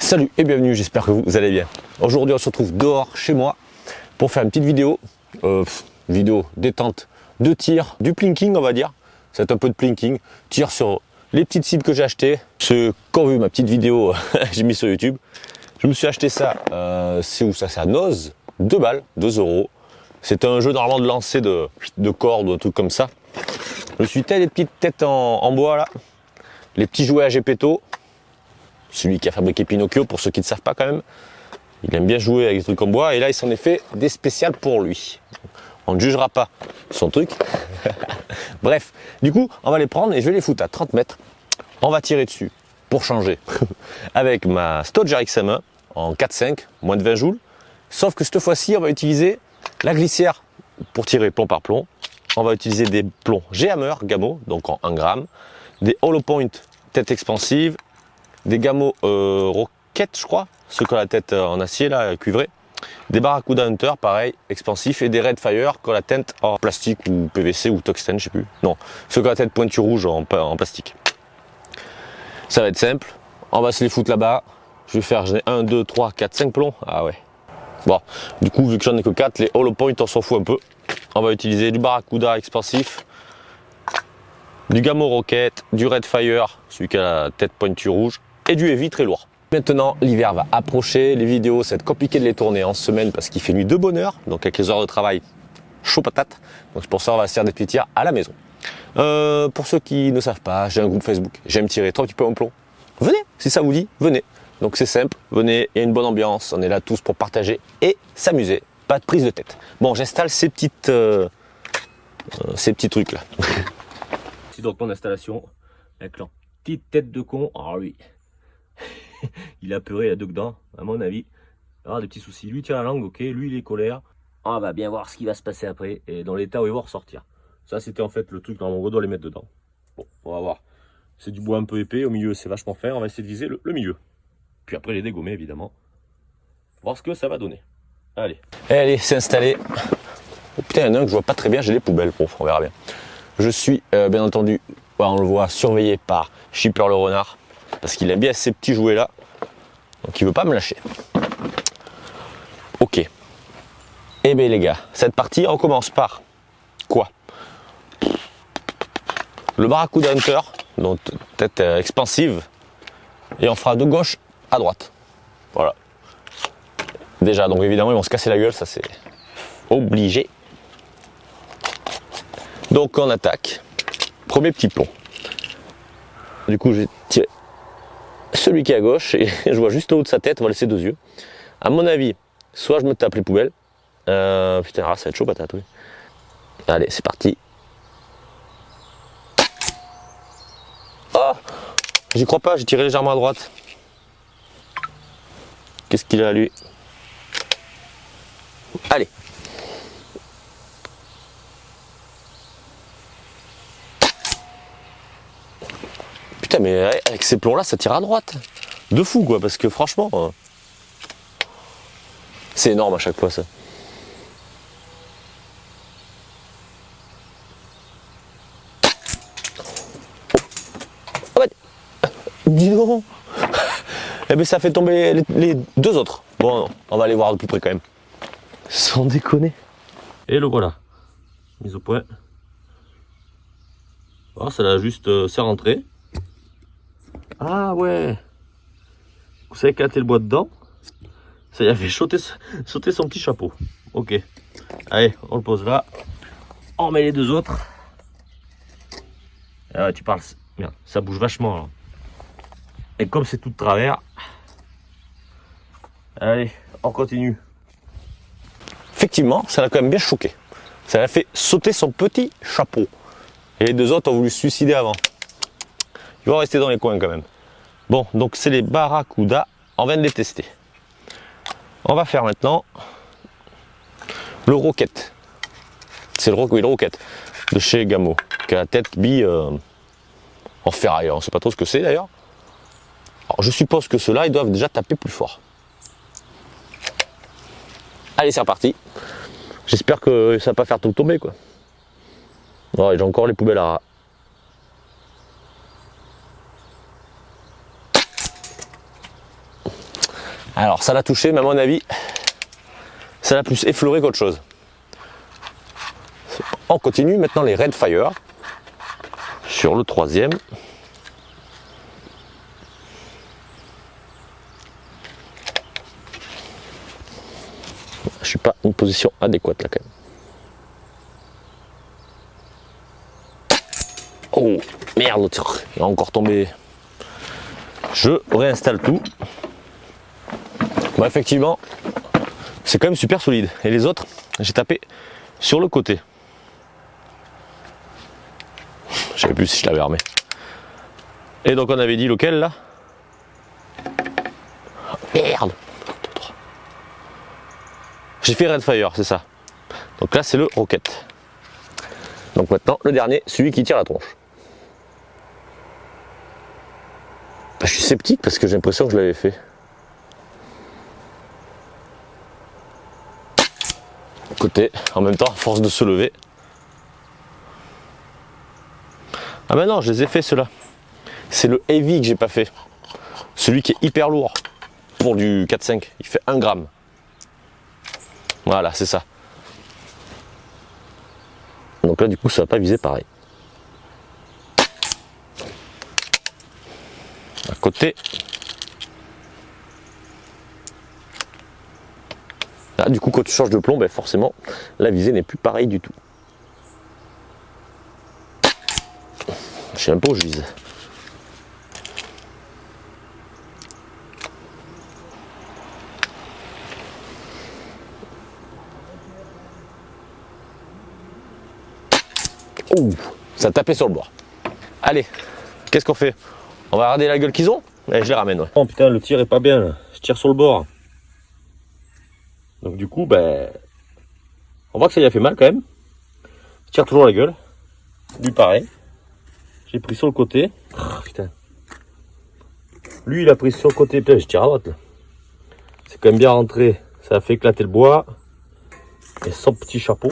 Salut et bienvenue, j'espère que vous allez bien. Aujourd'hui on se retrouve dehors chez moi pour faire une petite vidéo, vidéo détente de tir, du plinking on va dire. C'est un peu de plinking, tir sur les petites cibles que j'ai achetées. Ceux qui ont vu ma petite vidéo, j'ai mis sur YouTube. Je me suis acheté ça, c'est où ça? C'est à Noz, 2 balles, 2 euros. C'est un jeu normalement de lancer de cordes ou un truc comme ça. Je me suis taillé des petites têtes en bois là, les petits jouets à Gepetto. Celui qui a fabriqué Pinocchio, pour ceux qui ne savent pas quand même. Il aime bien jouer avec des trucs en bois et là il s'en est fait des spéciales pour lui. On ne jugera pas son truc. Bref, du coup on va les prendre et je vais les foutre à 30 mètres. On va tirer dessus pour changer avec ma Stodge RX-M1 en 4.5, moins de 20 joules. Sauf que cette fois-ci on va utiliser la glissière pour tirer plomb par plomb. On va utiliser des plombs G-Hammer Gamo, donc en 1 gramme, des hollow point tête expansive, des Gamo Rocket, je crois, ceux qui ont la tête en acier, là, cuivré. Des Barracuda Hunter, pareil, expansif. Et des Red Fire qui ont la tête en plastique ou PVC ou tungstène, je sais plus. Non, ceux qui ont la tête pointue rouge en plastique. Ça va être simple. On va se les foutre là-bas. Je vais faire 1, 2, 3, 4, 5 plombs. Ah ouais. Bon, du coup, vu que j'en ai que 4, les hollow point, on s'en fout un peu. On va utiliser du Barracuda expansif, du Gamo Rocket, du Red Fire, celui qui a la tête pointue rouge, et du heavy très lourd. Maintenant, l'hiver va approcher, les vidéos, ça va être compliqué de les tourner en semaine parce qu'il fait nuit de bonne heure, donc avec les heures de travail, chaud patate. Donc c'est pour ça qu'on va se faire des petits tirs à la maison. Pour ceux qui ne savent pas, j'ai un groupe Facebook, j'aime tirer 3 petits peu en plomb. Venez, si ça vous dit, venez. Donc c'est simple, venez, il y a une bonne ambiance, on est là tous pour partager et s'amuser, pas de prise de tête. Bon, j'installe ces petits trucs là. C'est donc mon installation avec leur petite tête de con. Ah oui. Il a peuré là dedans, à mon avis. Alors des petits soucis. Lui tient la langue, ok. Lui il est colère. On va bien voir ce qui va se passer après et dans l'état où il va ressortir. Ça c'était en fait le truc, normalement on doit les mettre dedans. Bon, on va voir. C'est du bois un peu épais, au milieu c'est vachement fin. On va essayer de viser le milieu. Puis après les dégommer évidemment. Voir ce que ça va donner. Allez. Allez, c'est installé. Oh putain, il y en a un que je vois pas très bien, j'ai les poubelles. Bon, on verra bien. Je suis bien entendu, on le voit, surveillé par Shipper le renard. Parce qu'il aime bien ces petits jouets là. Donc il veut pas me lâcher. Ok. Eh bien les gars, cette partie on commence par quoi? Le Barracuda Hunter, donc tête expansive. Et on fera de gauche à droite. Voilà. Déjà, donc évidemment ils vont se casser la gueule, ça c'est obligé. Donc on attaque. Premier petit plomb. Du coup je vais tirer celui qui est à gauche et je vois juste au haut de sa tête, on va laisser 2 yeux. À mon avis, soit je me tape les poubelles. Putain, ça va être chaud patate, oui. Allez, c'est parti. Oh, j'y crois pas, j'ai tiré légèrement à droite. Qu'est-ce qu'il a lui? Allez. Putain, mais avec ces plombs là ça tire à droite. De fou quoi, parce que franchement c'est énorme à chaque fois ça. Oh bah, dis donc. Eh ben ça fait tomber les 2 autres. Bon, on va aller voir de plus près quand même. Sans déconner. Et le voilà. Mise au point. Oh, ça l'a juste c'est rentré. Ah ouais. Vous savez éclater le bois dedans. Ça y a fait sauter son petit chapeau. Ok. Allez, on le pose là. On met les 2 autres. Ah ouais, tu parles. Merde, ça bouge vachement là. Et comme c'est tout de travers. Allez, on continue. Effectivement, ça l'a quand même bien choqué. Ça l'a fait sauter son petit chapeau. Et les 2 autres ont voulu se suicider avant. Ils vont rester dans les coins quand même. Bon, donc c'est les Barracuda. On vient de les tester. On va faire maintenant le Rocket. C'est le Rocket de chez Gamo. Qui a la tête bille en ferraille. On ne sait pas trop ce que c'est d'ailleurs. Alors je suppose que ceux-là, ils doivent déjà taper plus fort. Allez, c'est reparti. J'espère que ça va pas faire tout tomber quoi. Oh, j'ai encore les poubelles à rats. Alors ça l'a touché, mais à mon avis, ça l'a plus effleuré qu'autre chose. On continue maintenant les Red Fire sur le troisième. Je suis pas en position adéquate là quand même. Oh merde, il est encore tombé. Je réinstalle tout. Bon, effectivement, c'est quand même super solide. Et les autres, j'ai tapé sur le côté. Je savais plus si je l'avais armé. Et donc on avait dit lequel là? Oh, merde. J'ai fait Red Fire, c'est ça. Donc là c'est le Rocket. Donc maintenant le dernier, celui qui tire la tronche. Je suis sceptique parce que j'ai l'impression que je l'avais fait. Côté, en même temps, à force de se lever. Ah ben non, je les ai fait ceux-là. C'est le heavy que j'ai pas fait. Celui qui est hyper lourd. Pour du 4-5, il fait 1 gramme. Voilà, c'est ça. Donc là, du coup, ça va pas viser pareil. À côté. Là, du coup, quand tu changes de plomb, ben forcément, la visée n'est plus pareille du tout. Je sais même pas où je vise. Ouh, ça a tapé sur le bord. Allez, qu'est-ce qu'on fait? On va regarder la gueule qu'ils ont? Allez, je les ramène, ouais. Oh putain, le tir est pas bien là. Je tire sur le bord. Donc du coup, ben, on voit que ça y a fait mal quand même. Je tire toujours la gueule. Lui pareil. J'ai pris sur le côté. Oh, putain. Lui il a pris sur le côté. Putain, je tire à droite là. C'est quand même bien rentré. Ça a fait éclater le bois. Et son petit chapeau.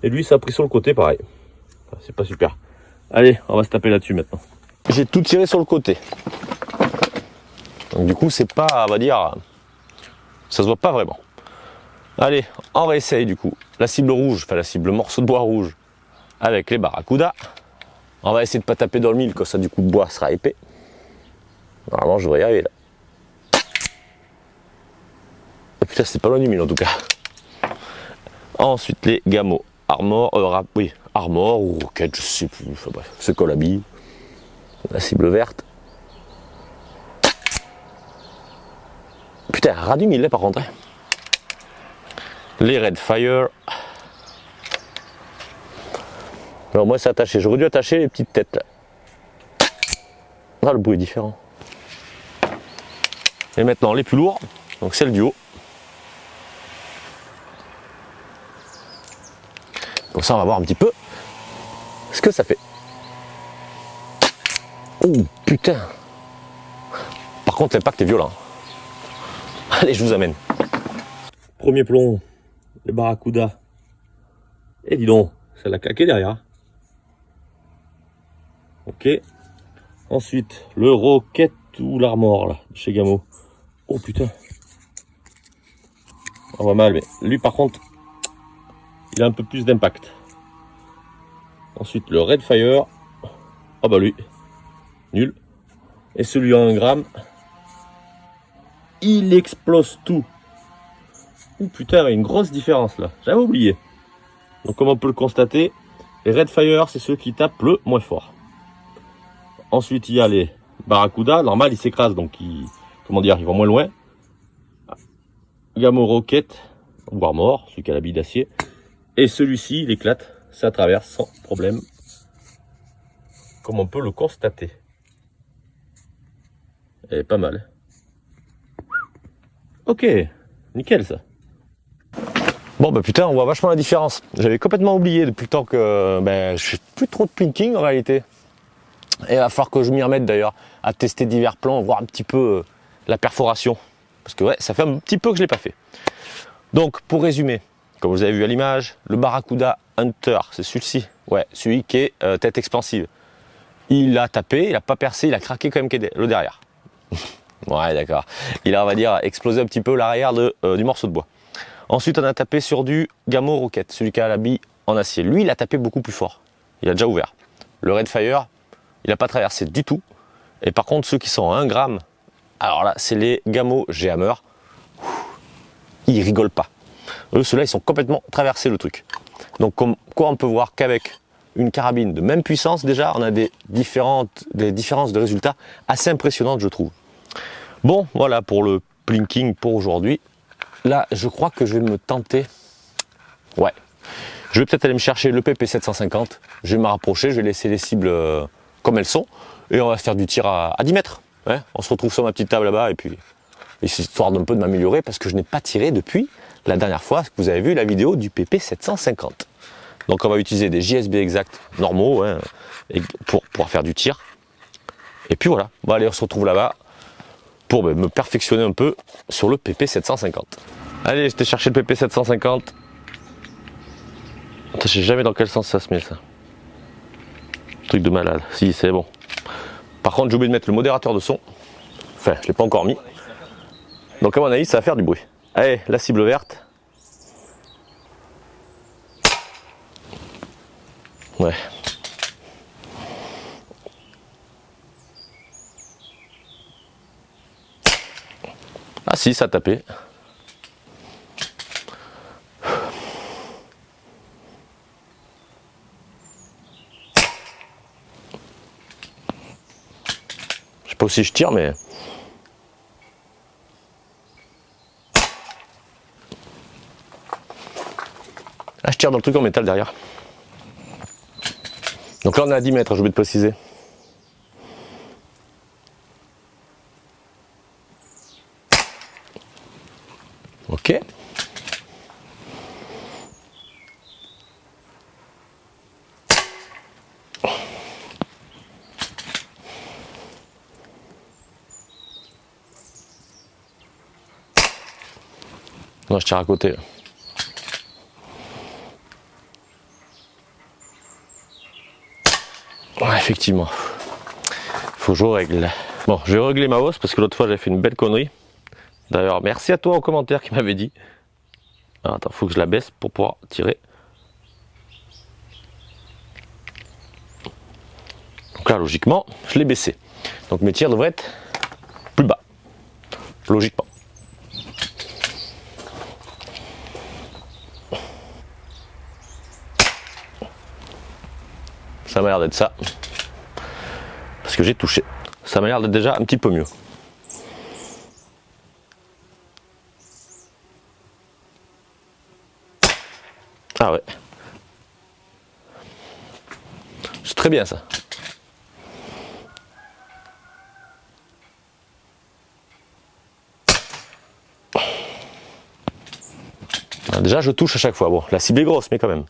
Et lui ça a pris sur le côté pareil. C'est pas super. Allez, on va se taper là-dessus maintenant. J'ai tout tiré sur le côté. Donc du coup c'est pas, on va dire, ça se voit pas vraiment. Allez, on réessaye du coup la cible rouge, enfin la cible morceau de bois rouge avec les barracudas. On va essayer de pas taper dans le mille, comme ça du coup le bois sera épais. Normalement je devrais y arriver là. Oh, putain, c'est pas loin du mille en tout cas. Ensuite les Gamo Armor, oui, Armor ou Rocket, je sais plus, enfin bref, ce Colabi. La cible verte. Putain, ras du mille là par contre. Hein. Les Red Fire. Alors moi c'est attaché, j'aurais dû attacher les petites têtes là. Ah, le bruit est différent. Et maintenant les plus lourds, donc c'est le duo. Comme ça on va voir un petit peu ce que ça fait. Oh putain. Par contre l'impact est violent. Allez, je vous amène. Premier plomb, les barracudas. Et dis donc, ça l'a claqué derrière. Ok. Ensuite, le Rocket ou l'Armor là, chez Gamo. Oh putain. On voit mal, mais lui par contre, il a un peu plus d'impact. Ensuite, le Red Fire. Ah bah lui, nul. Et celui à 1 gramme, il explose tout. Oh putain, il y a une grosse différence là. J'avais oublié. Donc comme on peut le constater, les Red Fire, c'est ceux qui tapent le moins fort. Ensuite, il y a les Barracuda. Normal, ils s'écrasent, donc ils, comment dire, ils vont moins loin. Gamo Rocket ou Armor, celui qui a la bille d'acier. Et celui-ci, il éclate, ça traverse sans problème. Comme on peut le constater. Elle est pas mal. Ok, nickel ça. Bon bah putain, on voit vachement la différence. J'avais complètement oublié depuis le temps que je fais plus trop de plinking en réalité. Et il va falloir que je m'y remette d'ailleurs à tester divers plans, voir un petit peu la perforation. Parce que ouais, ça fait un petit peu que je l'ai pas fait. Donc pour résumer, comme vous avez vu à l'image, le Barracuda Hunter, c'est celui-ci. Ouais, celui qui est tête expansive. Il a tapé, il a pas percé, il a craqué quand même le derrière. Ouais, d'accord. Il a, on va dire, explosé un petit peu l'arrière du morceau de bois. Ensuite, on a tapé sur du Gamo Rocket, celui qui a la bille en acier. Lui, il a tapé beaucoup plus fort. Il a déjà ouvert. Le Redfire, il n'a pas traversé du tout. Et par contre, ceux qui sont à 1 gramme, alors là, c'est les Gamo G-Hammer. Ils rigolent pas. Eux, ceux-là, ils sont complètement traversés le truc. Donc, comme quoi, on peut voir qu'avec une carabine de même puissance, déjà, on a des différences de résultats assez impressionnantes, je trouve. Bon, voilà pour le plinking pour aujourd'hui. Là, je crois que je vais me tenter. Ouais. Je vais peut-être aller me chercher le PP750. Je vais me rapprocher, je vais laisser les cibles comme elles sont. Et on va faire du tir à 10 mètres. Ouais. On se retrouve sur ma petite table là-bas et puis histoire d'un peu de m'améliorer parce que je n'ai pas tiré depuis la dernière fois que vous avez vu la vidéo du PP750. Donc on va utiliser des JSB exacts normaux hein, pour pouvoir faire du tir. Et puis voilà, bon allez on se retrouve là-bas pour me perfectionner un peu sur le PP750. Allez, je t'ai cherché le PP750. Je sais jamais dans quel sens ça se met ça. Truc de malade, si c'est bon. Par contre j'ai oublié de mettre le modérateur de son. Enfin, je ne l'ai pas encore mis. Donc à mon avis ça va faire du bruit. Allez, la cible verte. Ouais. Ah si, ça a tapé. Je sais pas si je tire, mais... Ah, je tire dans le truc en métal derrière. Donc là on est à 10 mètres, j'ai oublié de préciser. Ok. Non, je tire à côté. Ouais, effectivement. Faut que je règle. Bon, je vais régler ma hausse parce que l'autre fois j'avais fait une belle connerie. D'ailleurs, merci à toi en commentaire qui m'avait dit. Alors, attends, faut que je la baisse pour pouvoir tirer. Donc là, logiquement, je l'ai baissé. Donc mes tirs devraient être plus bas. Logiquement. Ça m'a l'air d'être ça. Parce que j'ai touché. Ça m'a l'air d'être déjà un petit peu mieux. Ah ouais. C'est très bien ça. Déjà je touche à chaque fois. Bon, la cible est grosse mais quand même.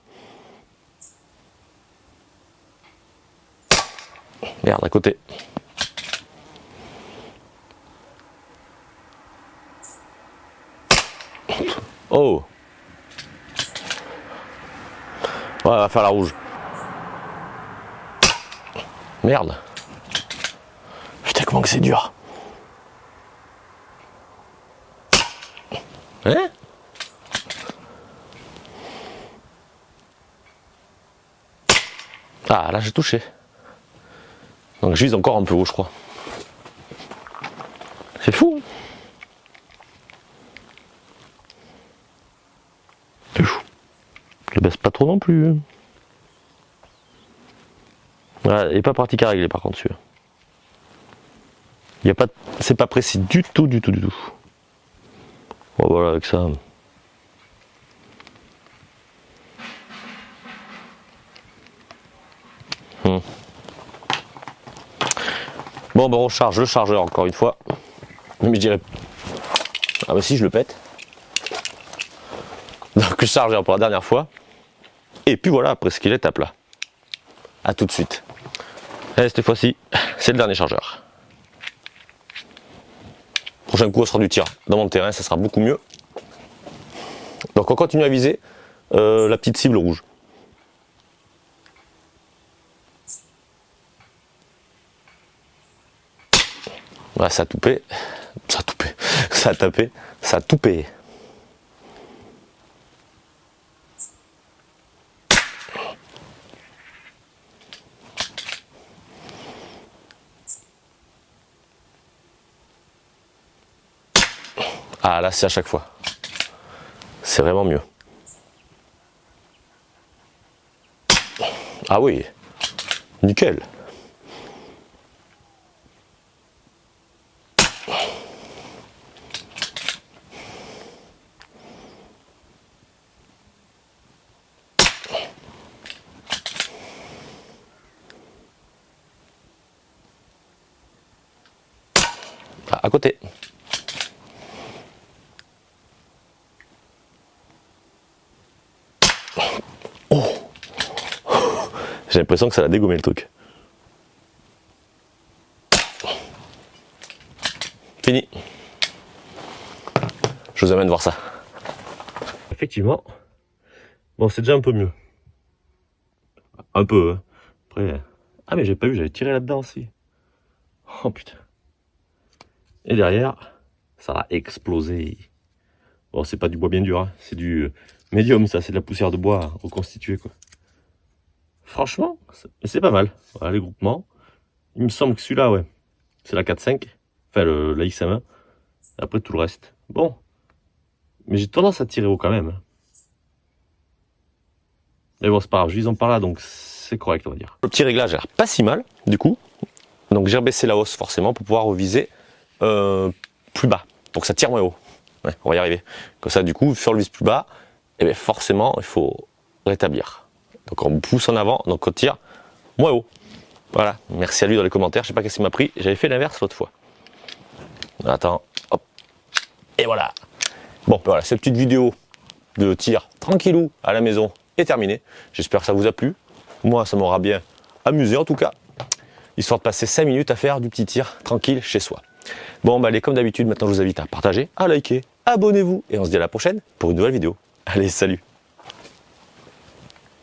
Merde, à côté. Oh. Ouais, on va faire la rouge. Merde. Putain, comment que c'est dur. Hein? Ah, là j'ai touché. Donc je vise encore un peu haut, je crois. C'est fou. C'est fou. Je le baisse pas trop non plus. Ouais, il n'est pas pratique à régler par contre celui-là. Il y a pas, c'est pas précis du tout, du tout, du tout. Bon, voilà avec ça. Bon, ben on recharge le chargeur encore une fois. Mais je dirais. Ah bah si, je le pète. Donc le chargeur pour la dernière fois. Et puis voilà, après ce qu'il est à plat. A tout de suite. Et cette fois-ci, c'est le dernier chargeur. Prochain coup, on sera du tir dans mon terrain, ça sera beaucoup mieux. Donc on continue à viser la petite cible rouge. Voilà, ça a toupé. Ça a tout payé. Ça a tapé. Ça a tout payé. Ah là c'est à chaque fois. C'est vraiment mieux. Ah oui. Nickel. Ah, à côté. Oh. J'ai l'impression que ça l'a dégommé le truc. Fini. Je vous amène voir ça. Effectivement. Bon, c'est déjà un peu mieux. Un peu. Hein. Après. Ah, mais j'ai pas vu, j'avais tiré là-dedans aussi. Oh putain. Et derrière, ça a explosé. Bon, c'est pas du bois bien dur, hein. C'est du médium, ça, c'est de la poussière de bois reconstituée, quoi. Franchement, c'est pas mal. Voilà, les groupements. Il me semble que celui-là, ouais, c'est la 4.5. Enfin, la XM1. Après, tout le reste. Bon. Mais j'ai tendance à tirer haut quand même. Mais bon, c'est pas grave, je vise en par là, donc c'est correct, on va dire. Le petit réglage a l'air pas si mal, du coup. Donc j'ai rebaissé la hausse, forcément, pour pouvoir viser plus bas, pour que ça tire moins haut. Ouais, on va y arriver. Comme ça, du coup, sur le vise plus bas, et bien forcément, il faut rétablir. Donc on pousse en avant, donc on tire moins haut. Voilà, merci à lui dans les commentaires, je sais pas qu'est-ce qu'il m'a pris, j'avais fait l'inverse l'autre fois. Attends, hop, et voilà. Bon, ben voilà, cette petite vidéo de tir tranquillou à la maison est terminée. J'espère que ça vous a plu. Moi, ça m'aura bien amusé en tout cas. Histoire de passer 5 minutes à faire du petit tir tranquille chez soi. Bon, bah allez, comme d'habitude, maintenant je vous invite à partager, à liker, abonnez-vous et on se dit à la prochaine pour une nouvelle vidéo. Allez, salut!